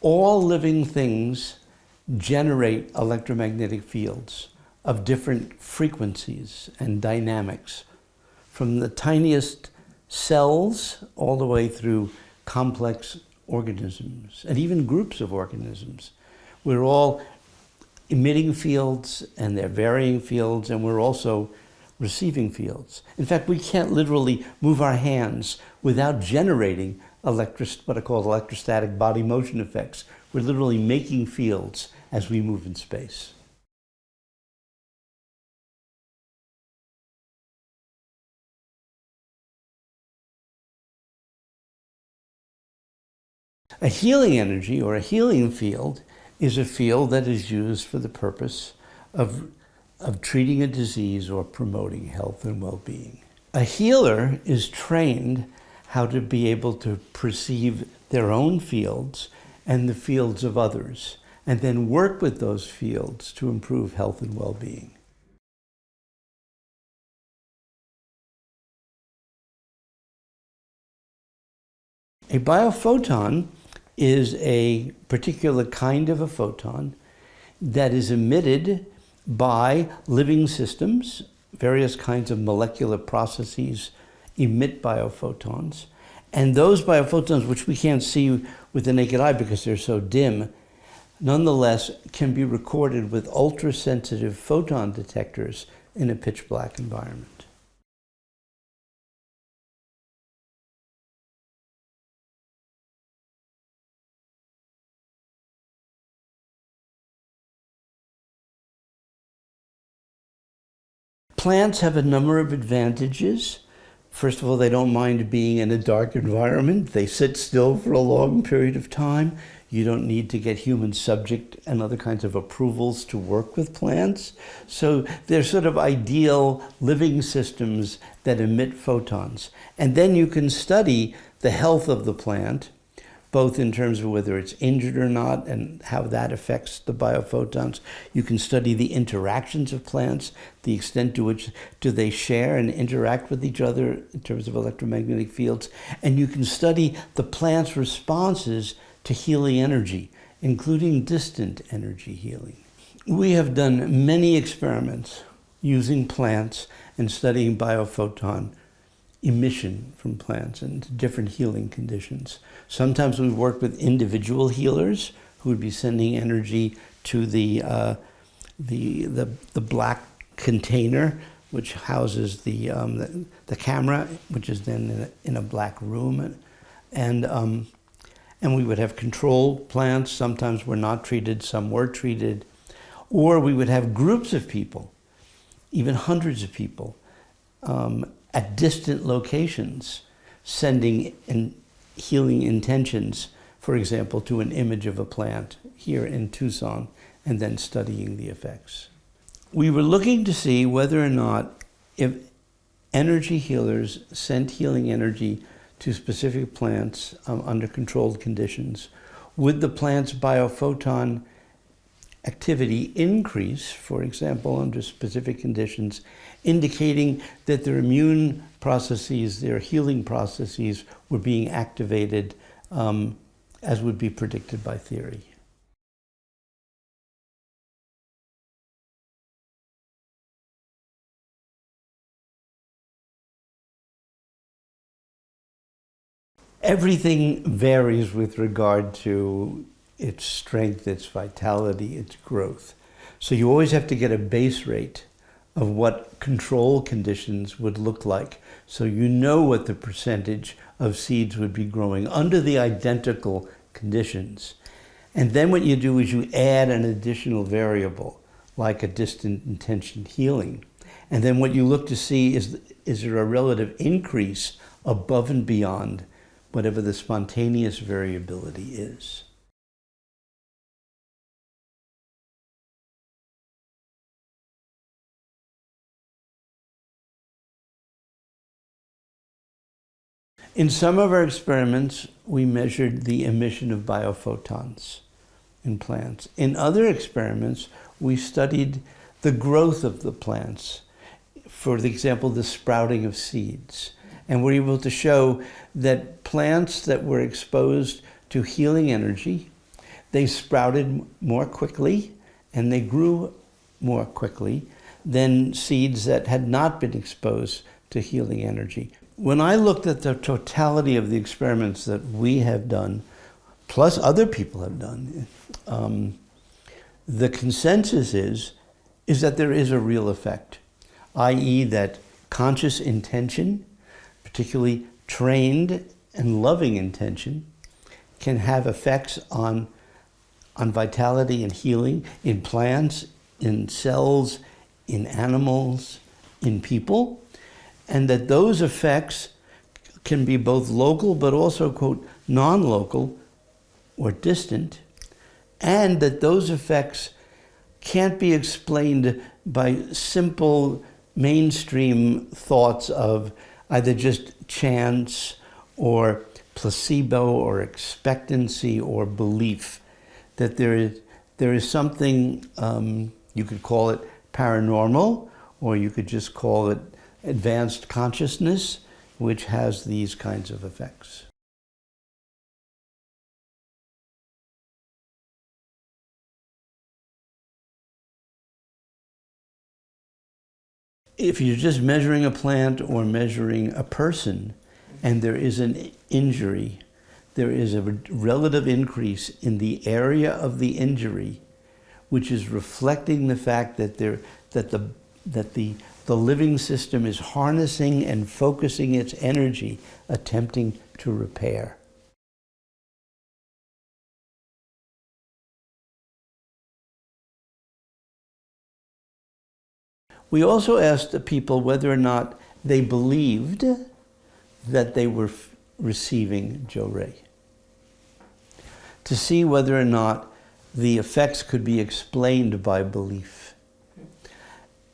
All living things generate electromagnetic fields of different frequencies and dynamics, from the tiniest cells all the way through complex organisms and even groups of organisms. We're all emitting fields, and they're varying fields, and we're also receiving fields. In fact, we can't literally move our hands without generating what are called electrostatic body motion effects. We're literally making fields as we move in space. A healing energy or a healing field is a field that is used for the purpose of treating a disease or promoting health and well-being. A healer is trained how to be able to perceive their own fields and the fields of others, and then work with those fields to improve health and well-being. A biophoton is a particular kind of a photon that is emitted by living systems. Various kinds of molecular processes emit biophotons. And those biophotons, which we can't see with the naked eye because they're so dim, nonetheless can be recorded with ultra-sensitive photon detectors in a pitch black environment. Plants have a number of advantages. First of all, they don't mind being in a dark environment. They sit still for a long period of time. You don't need to get human subject and other kinds of approvals to work with plants. So they're sort of ideal living systems that emit photons. And then you can study the health of the plant, both in terms of whether it's injured or not and how that affects the biophotons. You can study the interactions of plants, the extent to which do they share and interact with each other in terms of electromagnetic fields. And you can study the plant's responses to healing energy, including distant energy healing. We have done many experiments using plants and studying biophoton emission from plants and different healing conditions. Sometimes we work with individual healers who would be sending energy to the black container, which houses the camera, which is then in a black room, and we would have control plants. Sometimes were not treated, some were treated, or we would have groups of people, even hundreds of people, at distant locations, sending healing intentions, for example, to an image of a plant here in Tucson, and then studying the effects. We were looking to see whether or not if energy healers sent healing energy to specific plants under controlled conditions, would the plant's biophoton activity increase, for example, under specific conditions, indicating that their immune processes, their healing processes were being activated as would be predicted by theory. Everything varies with regard to its strength, its vitality, its growth. So you always have to get a base rate of what control conditions would look like, so you know what the percentage of seeds would be growing under the identical conditions. And then what you do is you add an additional variable, like a distant intention healing. And then what you look to see is there a relative increase above and beyond whatever the spontaneous variability is. In some of our experiments, we measured the emission of biophotons in plants. In other experiments, we studied the growth of the plants. For example, the sprouting of seeds. And we're able to show that plants that were exposed to healing energy, they sprouted more quickly and they grew more quickly than seeds that had not been exposed to healing energy. When I looked at the totality of the experiments that we have done, plus other people have done, the consensus is that there is a real effect, i.e. that conscious intention, particularly trained and loving intention, can have effects on vitality and healing in plants, in cells, in animals, in people, and that those effects can be both local but also, quote, non-local or distant, and that those effects can't be explained by simple mainstream thoughts of either just chance or placebo or expectancy or belief, that there is something, you could call it paranormal, or you could just call it advanced consciousness, which has these kinds of effects. If you're just measuring a plant or measuring a person and there is an injury, there is a relative increase in the area of the injury, which is reflecting the fact that the living system is harnessing and focusing its energy, attempting to repair. We also asked the people whether or not they believed that they were receiving Jo-Ray, to see whether or not the effects could be explained by belief.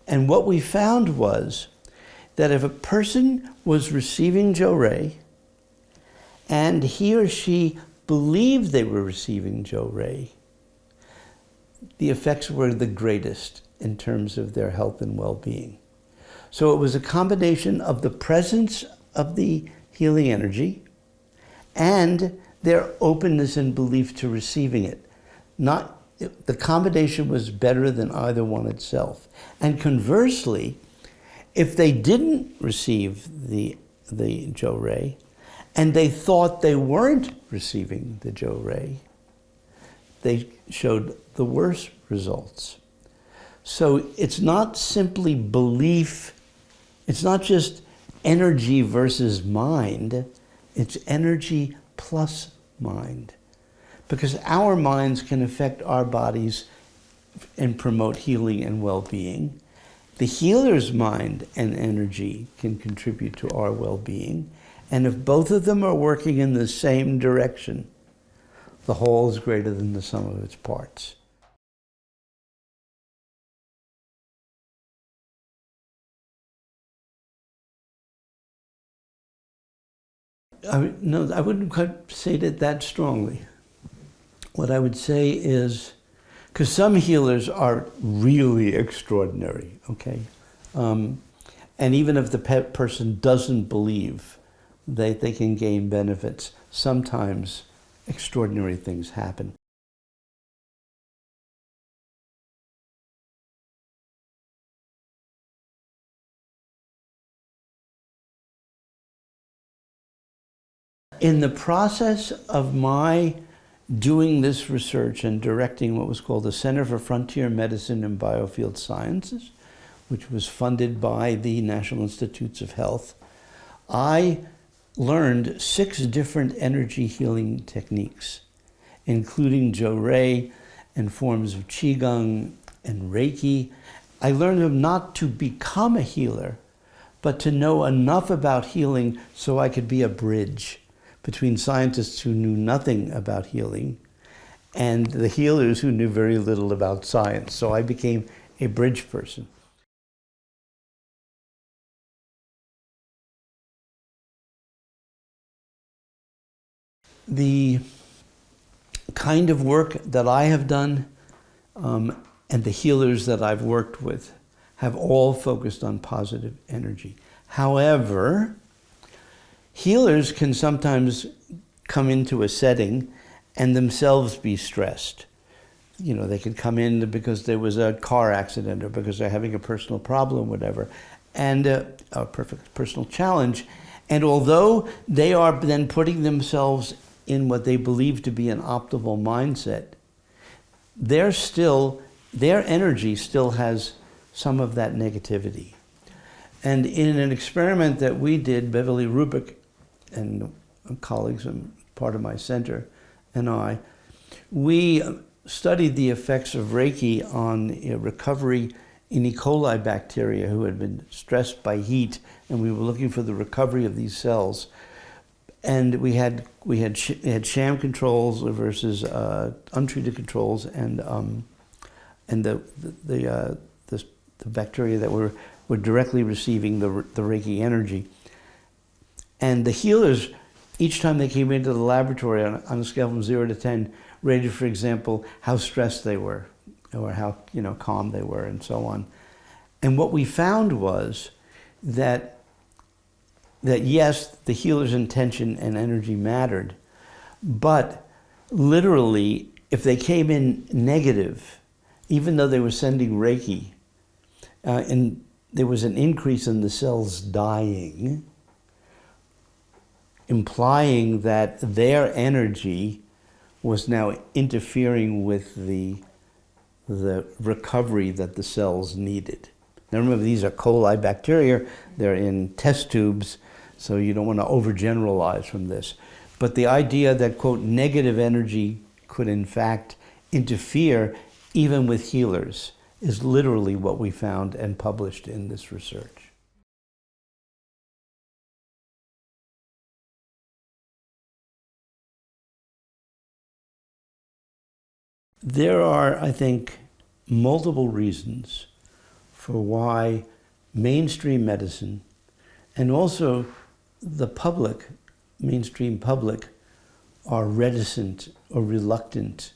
And what we found was that if a person was receiving Jo-Ray and he or she believed they were receiving Jo-Ray, the effects were the greatest in terms of their health and well-being. So it was a combination of the presence of the healing energy and their openness and belief to receiving it. The combination was better than either one itself. And conversely, if they didn't receive the Jo-Ray and they thought they weren't receiving the Jo-Ray, they showed the worst results. So it's not simply belief, it's not just energy versus mind, it's energy plus mind. Because our minds can affect our bodies and promote healing and well-being. The healer's mind and energy can contribute to our well-being. And if both of them are working in the same direction, the whole is greater than the sum of its parts. No, I wouldn't quite say it that strongly. What I would say is, because some healers are really extraordinary, okay? And even if the person doesn't believe, they can gain benefits. Sometimes extraordinary things happen. In the process of my doing this research and directing what was called the Center for Frontier Medicine and Biofield Sciences, which was funded by the National Institutes of Health, I learned 6 different energy healing techniques, including Jo-Ray and forms of Qigong and Reiki. I learned them not to become a healer, but to know enough about healing so I could be a bridge between scientists who knew nothing about healing and the healers who knew very little about science. So I became a bridge person. The kind of work that I have done and the healers that I've worked with have all focused on positive energy. However, healers can sometimes come into a setting and themselves be stressed. You know, they could come in because there was a car accident or because they're having a personal problem, whatever, and a perfect personal challenge. And although they are then putting themselves in what they believe to be an optimal mindset, their energy still has some of that negativity. And in an experiment that we did, Beverly Rubik and colleagues and part of my center and I, we studied the effects of Reiki on recovery in E. coli bacteria who had been stressed by heat, and we were looking for the recovery of these cells. And we had sham controls versus untreated controls, and the bacteria that were directly receiving the Reiki energy. And the healers, each time they came into the laboratory on a scale from 0 to 10, rated, for example, how stressed they were, or how calm they were, and so on. And what we found was that yes, the healer's intention and energy mattered, but literally, if they came in negative, even though they were sending Reiki, and there was an increase in the cells dying, implying that their energy was now interfering with the recovery that the cells needed. Now remember, these are coli bacteria, they're in test tubes, so you don't want to overgeneralize from this. But the idea that, quote, negative energy could in fact interfere even with healers is literally what we found and published in this research. There are, I think, multiple reasons for why mainstream medicine and also the public, mainstream public, are reticent or reluctant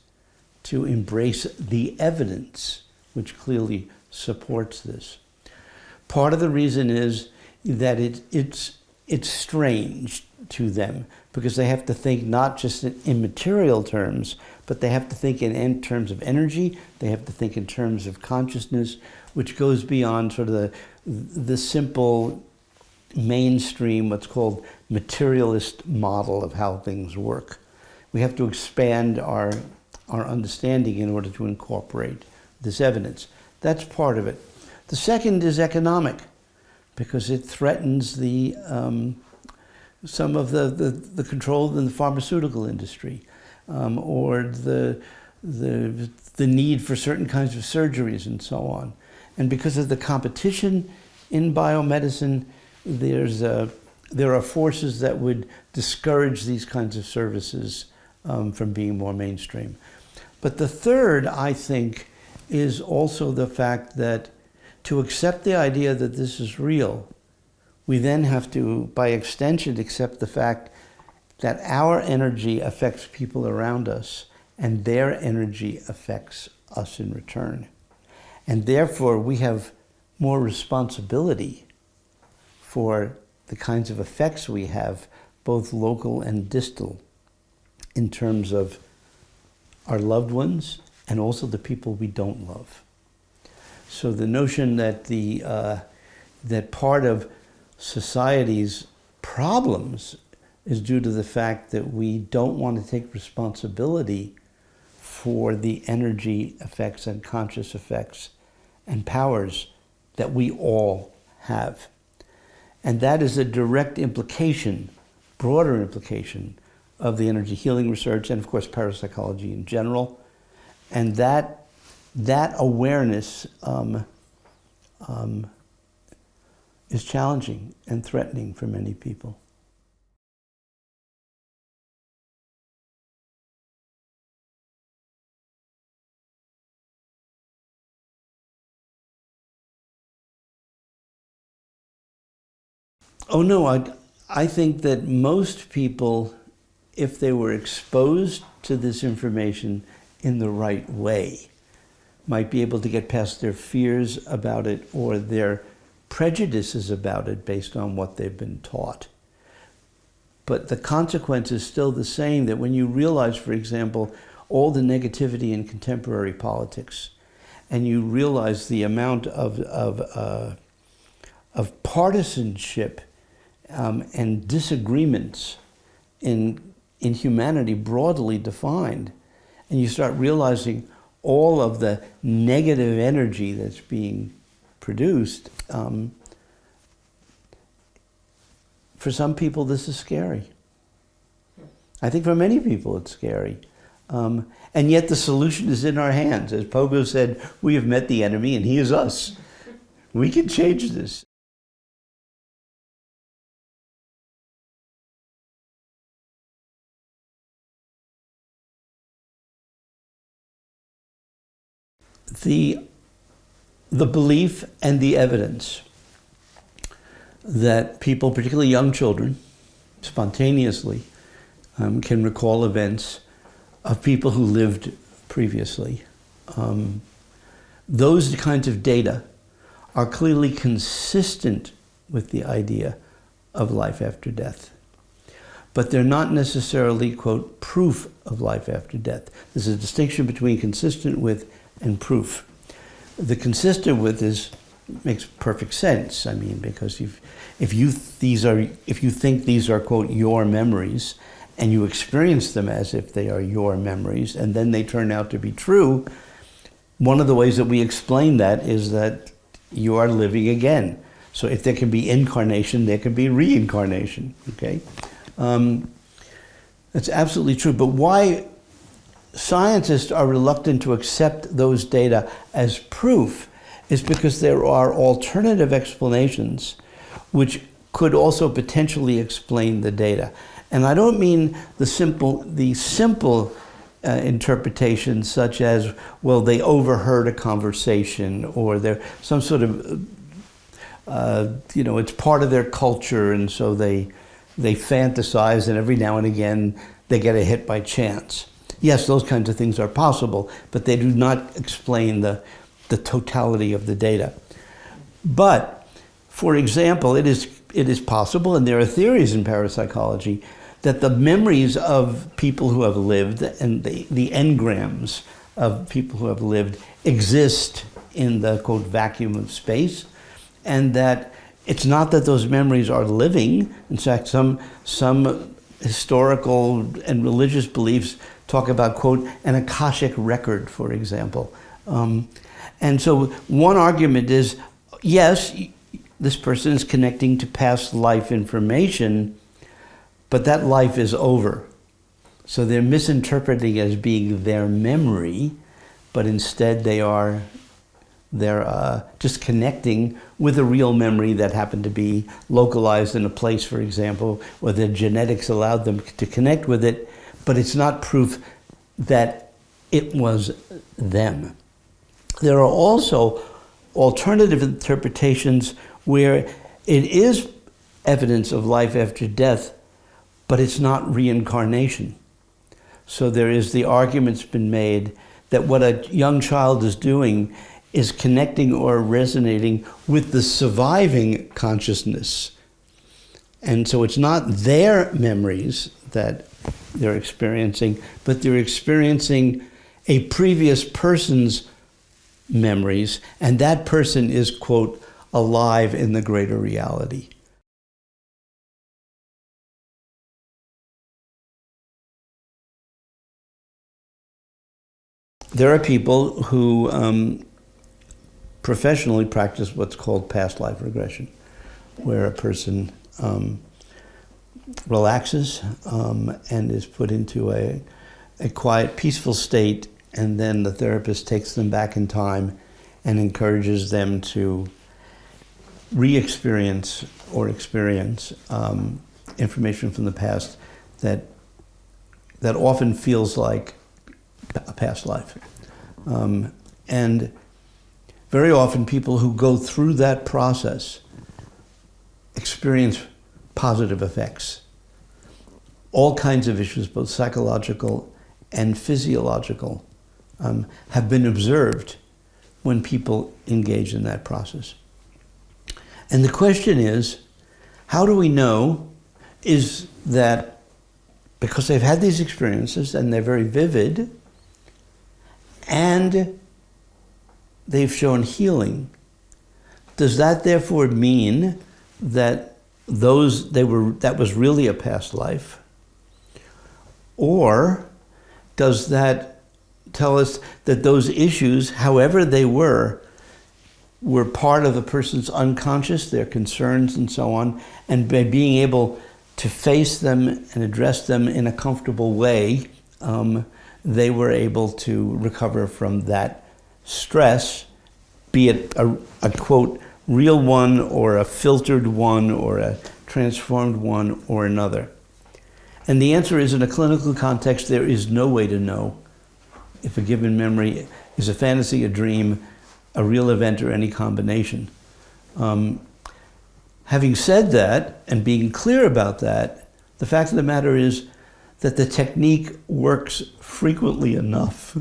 to embrace the evidence which clearly supports this. Part of the reason is that it's strange to them because they have to think not just in material terms, but they have to think in terms of energy, they have to think in terms of consciousness, which goes beyond sort of the simple mainstream, what's called materialist model of how things work. We have to expand our understanding in order to incorporate this evidence. That's part of it. The second is economic, because it threatens some of the control in the pharmaceutical industry, or the need for certain kinds of surgeries and so on. And because of the competition in biomedicine, there are forces that would discourage these kinds of services from being more mainstream. But the third, I think, is also the fact that to accept the idea that this is real, we then have to, by extension, accept the fact that our energy affects people around us and their energy affects us in return. And therefore, we have more responsibility for the kinds of effects we have, both local and distal, in terms of our loved ones and also the people we don't love. So the notion that that part of society's problems is due to the fact that we don't want to take responsibility for the energy effects and conscious effects and powers that we all have. And that is a direct implication, broader implication, of the energy healing research and, of course, parapsychology in general. And that awareness is challenging and threatening for many people. Oh no, I think that most people, if they were exposed to this information in the right way, might be able to get past their fears about it or their prejudices about it based on what they've been taught. but the consequence is still the same, that when you realize, for example, all the negativity in contemporary politics, and you realize the amount of partisanship and disagreements in humanity broadly defined, and you start realizing all of the negative energy that's being produced, for some people this is scary. I think for many people it's scary. And yet the solution is in our hands. As Pogo said, we have met the enemy and he is us. We can change this. The belief and the evidence that people, particularly young children, spontaneously can recall events of people who lived previously. Those kinds of data are clearly consistent with the idea of life after death. But they're not necessarily, quote, proof of life after death. There's a distinction between consistent with and proof. The consistent with makes perfect sense. I mean, because if you think these are, quote, your memories, and you experience them as if they are your memories, and then they turn out to be true, one of the ways that we explain that is that you are living again. So if there can be incarnation, there can be reincarnation, okay? That's absolutely true. But why scientists are reluctant to accept those data as proof is because there are alternative explanations which could also potentially explain the data. And I don't mean the simple interpretations such as, well, they overheard a conversation, or they're some sort of, it's part of their culture, and so they fantasize, and every now and again they get a hit by chance. Yes, those kinds of things are possible, but they do not explain the totality of the data. But, for example, it is possible, and there are theories in parapsychology, that the memories of people who have lived and the engrams of people who have lived exist in the, quote, vacuum of space, and that it's not that those memories are living. In fact, some historical and religious beliefs talk about, quote, an Akashic record, for example. And so one argument is, yes, this person is connecting to past life information, but that life is over. So they're misinterpreting as being their memory, but instead they're just connecting with a real memory that happened to be localized in a place, for example, where their genetics allowed them to connect with it, but it's not proof that it was them. There are also alternative interpretations where it is evidence of life after death, but it's not reincarnation. So there is the argument's been made that what a young child is doing is connecting or resonating with the surviving consciousness. And so it's not their memories that they're experiencing, but they're experiencing a previous person's memories, and that person is, quote, alive in the greater reality. There are people who professionally practice what's called past life regression, where a person relaxes and is put into a quiet, peaceful state, and then the therapist takes them back in time and encourages them to re-experience or experience information from the past that often feels like a past life. And very often people who go through that process experience positive effects. All kinds of issues, both psychological and physiological, have been observed when people engage in that process. And the question is, how do we know is that because they've had these experiences and they're very vivid and they've shown healing, does that therefore mean that that was really a past life? Or does that tell us that those issues, however they were part of the person's unconscious, their concerns and so on, and by being able to face them and address them in a comfortable way, they were able to recover from that stress, be it a quote, real one or a filtered one or a transformed one or another? And the answer is, in a clinical context, there is no way to know if a given memory is a fantasy, a dream, a real event, or any combination. Having said that, and being clear about that, the fact of the matter is that the technique works frequently enough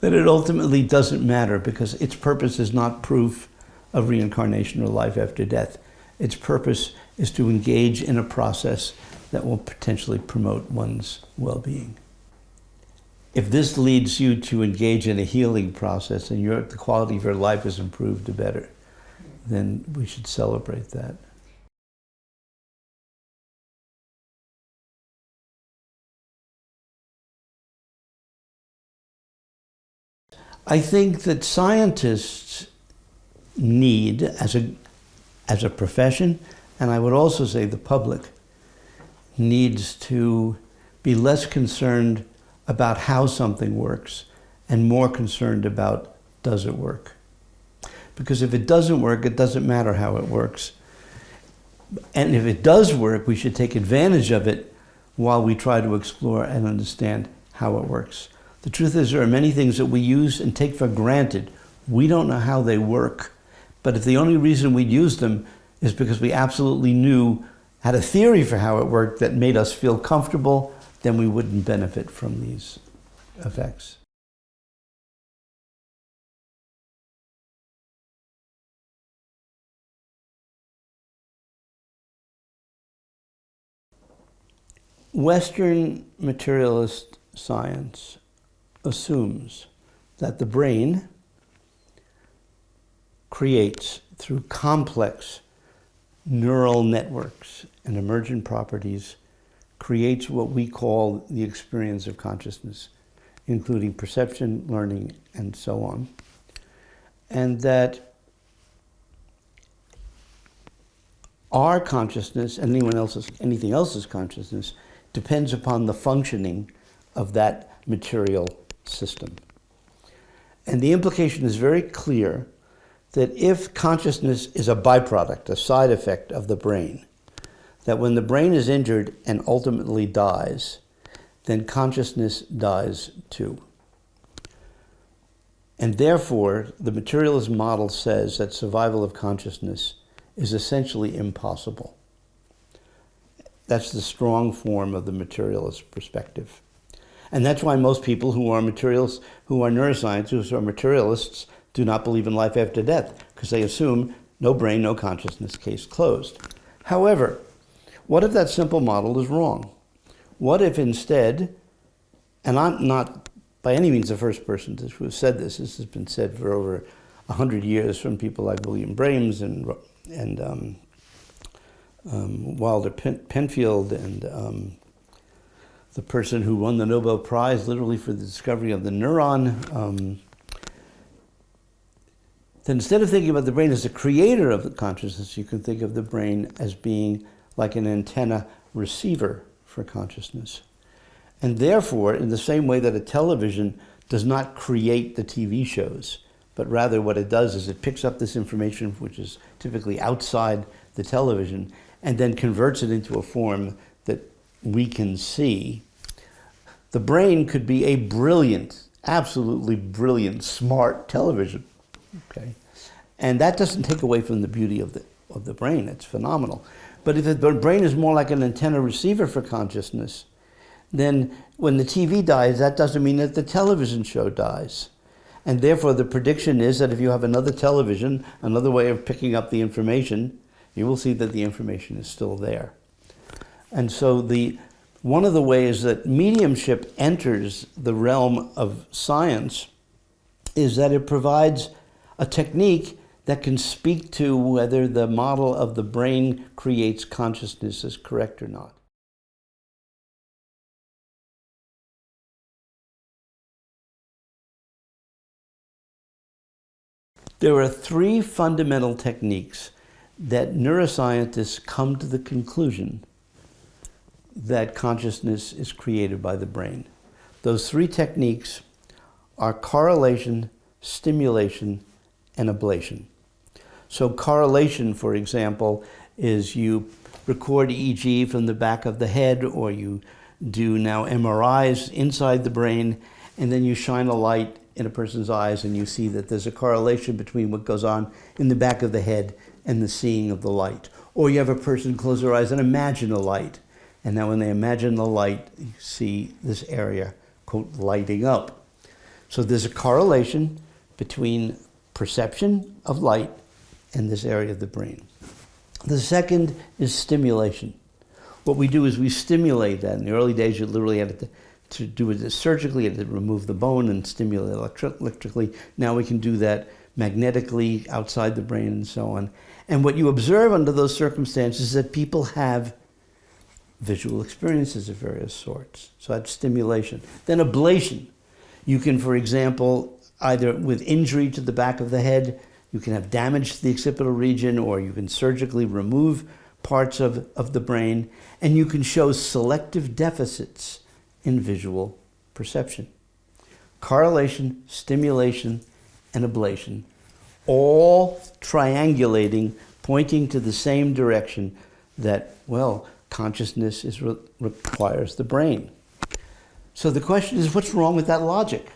that it ultimately doesn't matter, because its purpose is not proof of reincarnation or life after death. Its purpose is to engage in a process that will potentially promote one's well-being. If this leads you to engage in a healing process and the quality of your life is improved to better, then we should celebrate that. I think that scientists need, as a profession, and I would also say the public, needs to be less concerned about how something works and more concerned about, does it work? Because if it doesn't work, it doesn't matter how it works. And if it does work, we should take advantage of it while we try to explore and understand how it works. The truth is, there are many things that we use and take for granted. We don't know how they work. But if the only reason we use them is because we absolutely had a theory for how it worked that made us feel comfortable, then we wouldn't benefit from these effects. Western materialist science assumes that the brain creates, through complex neural networks and emergent properties, creates what we call the experience of consciousness, including perception, learning, and so on. And that our consciousness, and anything else's consciousness, depends upon the functioning of that material system. And the implication is very clear that if consciousness is a byproduct, a side effect of the brain, that when the brain is injured and ultimately dies, then consciousness dies too. And therefore, the materialist model says that survival of consciousness is essentially impossible. That's the strong form of the materialist perspective. And that's why most people who are materialists, who are neuroscientists, who are materialists, do not believe in life after death, because they assume no brain, no consciousness, case closed. However, what if that simple model is wrong? What if instead, and I'm not by any means the first person to have said this has been said for over 100 years from people like William Brames and Wilder Penfield and the person who won the Nobel Prize literally for the discovery of the neuron. Then instead of thinking about the brain as the creator of the consciousness, you can think of the brain as being like an antenna receiver for consciousness. And therefore, in the same way that a television does not create the TV shows, but rather what it does is it picks up this information, which is typically outside the television, and then converts it into a form that we can see. The brain could be a brilliant, absolutely brilliant, smart television. Okay, and that doesn't take away from the beauty of the brain. It's phenomenal. But if the brain is more like an antenna receiver for consciousness, then when the TV dies, that doesn't mean that the television show dies. And therefore, the prediction is that if you have another television, another way of picking up the information, you will see that the information is still there. And so one of the ways that mediumship enters the realm of science is that it provides a technique that can speak to whether the model of the brain creates consciousness is correct or not. There are three fundamental techniques that neuroscientists come to the conclusion that consciousness is created by the brain. Those three techniques are correlation, stimulation, and ablation. So correlation, for example, is you record EEG from the back of the head, or you do now MRIs inside the brain, and then you shine a light in a person's eyes and you see that there's a correlation between what goes on in the back of the head and the seeing of the light. Or you have a person close their eyes and imagine a light. And now when they imagine the light, you see this area, quote, lighting up. So there's a correlation between perception of light and this area of the brain. The second is stimulation. What we do is we stimulate that. In the early days, you literally had to do it surgically, you had to remove the bone and stimulate electrically. Now we can do that magnetically outside the brain and so on. And what you observe under those circumstances is that people have visual experiences of various sorts. So that's stimulation. Then ablation. You can, for example, either with injury to the back of the head, you can have damage to the occipital region, or you can surgically remove parts of the brain, and you can show selective deficits in visual perception. Correlation, stimulation, and ablation, all triangulating, pointing to the same direction that, well, consciousness requires the brain. So the question is, what's wrong with that logic?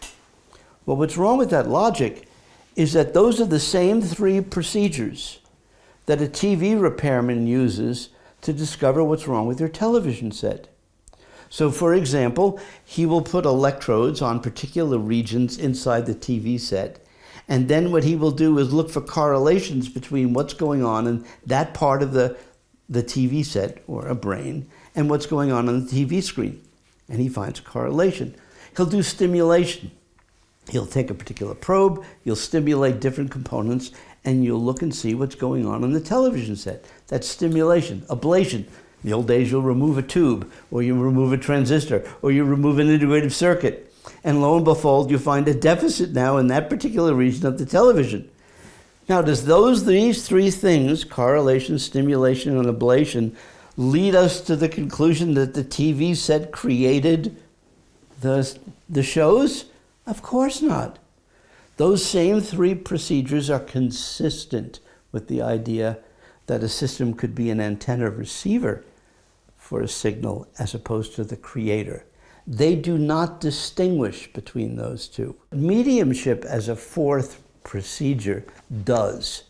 Well, what's wrong with that logic is that those are the same three procedures that a TV repairman uses to discover what's wrong with your television set. So, for example, he will put electrodes on particular regions inside the TV set, and then what he will do is look for correlations between what's going on in that part of the TV set, or a brain, and what's going on the TV screen. And he finds a correlation. He'll do stimulation. He'll take a particular probe, you'll stimulate different components, and you'll look and see what's going on the television set. That's stimulation. Ablation. In the old days, you'll remove a tube, or you remove a transistor, or you remove an integrated circuit. And lo and behold, you find a deficit now in that particular region of the television. Now, does these three things, correlation, stimulation, and ablation, lead us to the conclusion that the TV set created the shows? Of course not. Those same three procedures are consistent with the idea that a system could be an antenna receiver for a signal as opposed to the creator. They do not distinguish between those two. Mediumship as a fourth procedure does.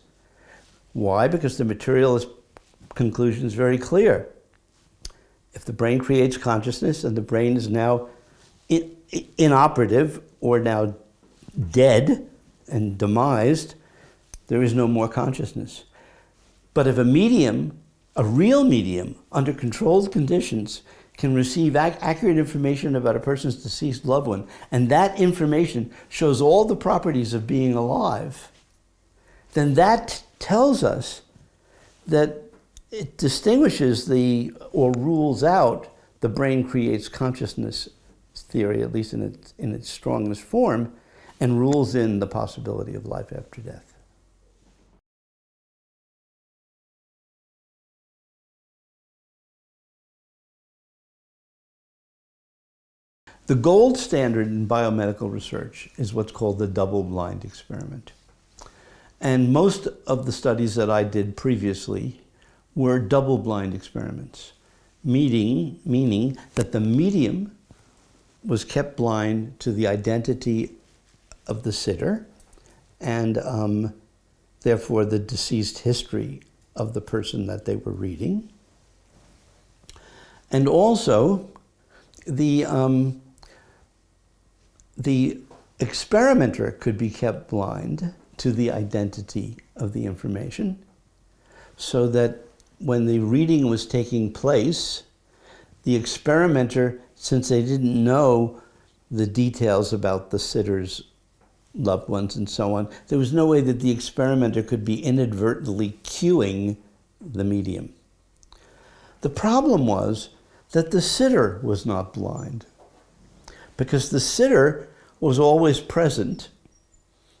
Why? Because the materialist conclusion is very clear. If the brain creates consciousness and the brain is now inoperative or now dead and demised, there is no more consciousness. But if a medium, a real medium, under controlled conditions, can receive accurate information about a person's deceased loved one, and that information shows all the properties of being alive, then that tells us that it distinguishes or rules out the brain creates consciousness theory, at least in its strongest form, and rules in the possibility of life after death. The gold standard in biomedical research is what's called the double-blind experiment. And most of the studies that I did previously were double-blind experiments, meaning that the medium was kept blind to the identity of the sitter and therefore the deceased history of the person that they were reading. And also the experimenter could be kept blind to the identity of the information, so that when the reading was taking place, the experimenter, since they didn't know the details about the sitter's loved ones and so on, there was no way that the experimenter could be inadvertently cueing the medium. The problem was that the sitter was not blind, because the sitter was always present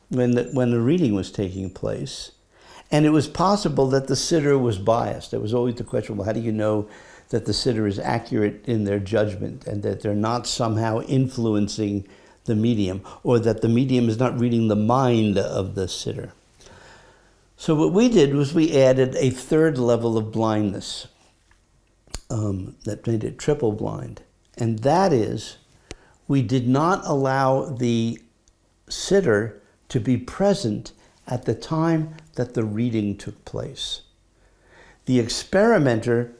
when the reading was taking place, and it was possible that the sitter was biased. There was always the question, well, how do you know that the sitter is accurate in their judgment and that they're not somehow influencing the medium, or that the medium is not reading the mind of the sitter? So what we did was we added a third level of blindness that made it triple blind. And that is, we did not allow the sitter to be present at the time that the reading took place. The experimenter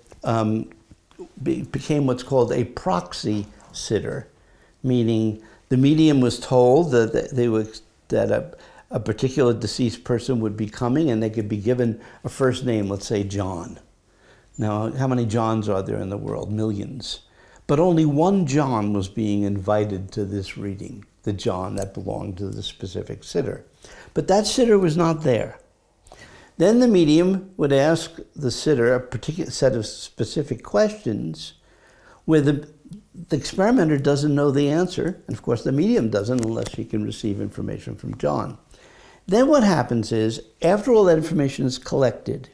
became what's called a proxy sitter, meaning the medium was told that a particular deceased person would be coming, and they could be given a first name, let's say John. Now, how many Johns are there in the world? Millions. But only one John was being invited to this reading, the John that belonged to the specific sitter. But that sitter was not there. Then the medium would ask the sitter a particular set of specific questions where the experimenter doesn't know the answer, and of course the medium doesn't unless she can receive information from John. Then what happens is, after all that information is collected,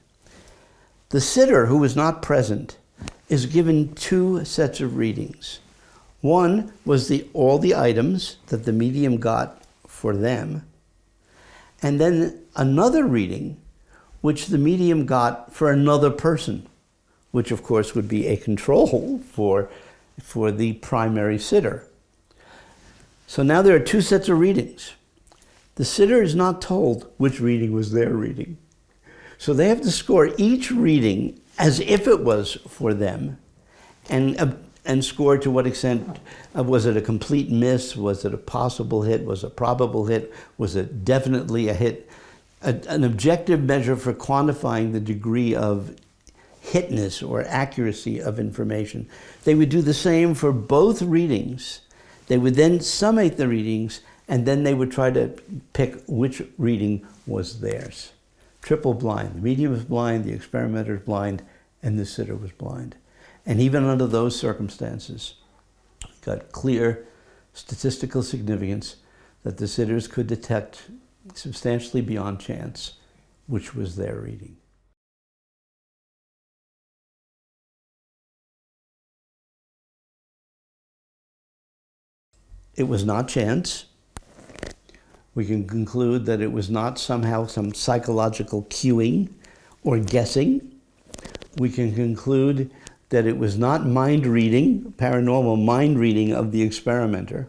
the sitter, who was not present, is given two sets of readings. One was all the items that the medium got for them, and then another reading which the medium got for another person, which of course would be a control for the primary sitter. So now there are two sets of readings. The sitter is not told which reading was their reading. So they have to score each reading as if it was for them, and score to what extent. Was it a complete miss? Was it a possible hit? Was it a probable hit? Was it definitely a hit? An objective measure for quantifying the degree of hitness or accuracy of information. They would do the same for both readings. They would then summate the readings, and then they would try to pick which reading was theirs. Triple blind. The medium was blind, the experimenter was blind, and the sitter was blind. And even under those circumstances, it got clear statistical significance that the sitters could detect substantially beyond chance which was their reading. It was not chance. We can conclude that it was not somehow some psychological cueing or guessing. We can conclude that it was not mind reading, paranormal mind reading of the experimenter.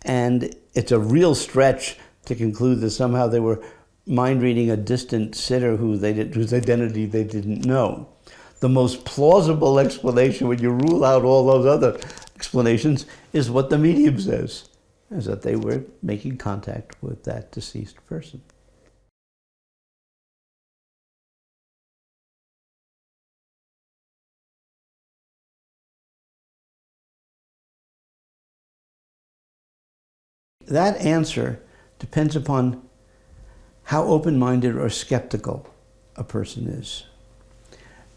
And it's a real stretch to conclude that somehow they were mind reading a distant sitter whose identity they didn't know. The most plausible explanation, when you rule out all those other explanations, is what the medium says, is that they were making contact with that deceased person. That answer depends upon how open-minded or skeptical a person is.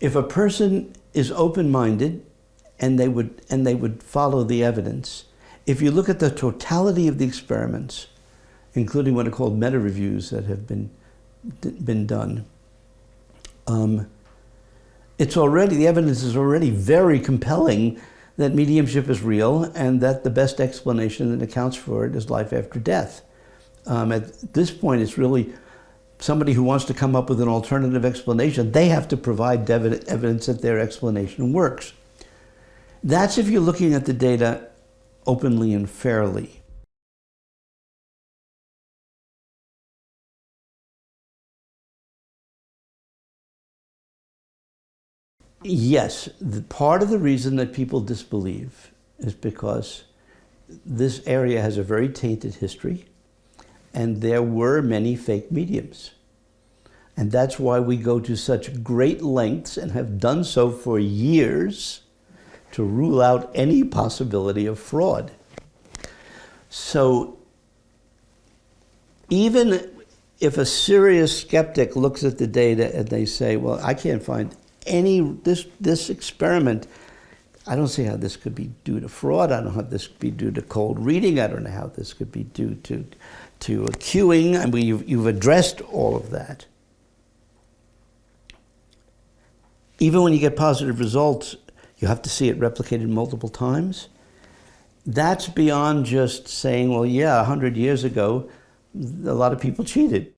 If a person is open-minded and they would follow the evidence, if you look at the totality of the experiments, including what are called meta-reviews that have been done, the evidence is already very compelling that mediumship is real and that the best explanation that accounts for it is life after death. At this point, it's really somebody who wants to come up with an alternative explanation. They have to provide evidence that their explanation works. That's if you're looking at the data openly and fairly. Yes, part of the reason that people disbelieve is because this area has a very tainted history, and there were many fake mediums. And that's why we go to such great lengths, and have done so for years, to rule out any possibility of fraud. So even if a serious skeptic looks at the data and they say, well, I can't find this experiment, I don't see how this could be due to fraud. I don't know how this could be due to cold reading. I don't know how this could be due to queuing. I mean, you've addressed all of that. Even when you get positive results, you have to see it replicated multiple times. That's beyond just saying, well, yeah, 100 years ago, a lot of people cheated.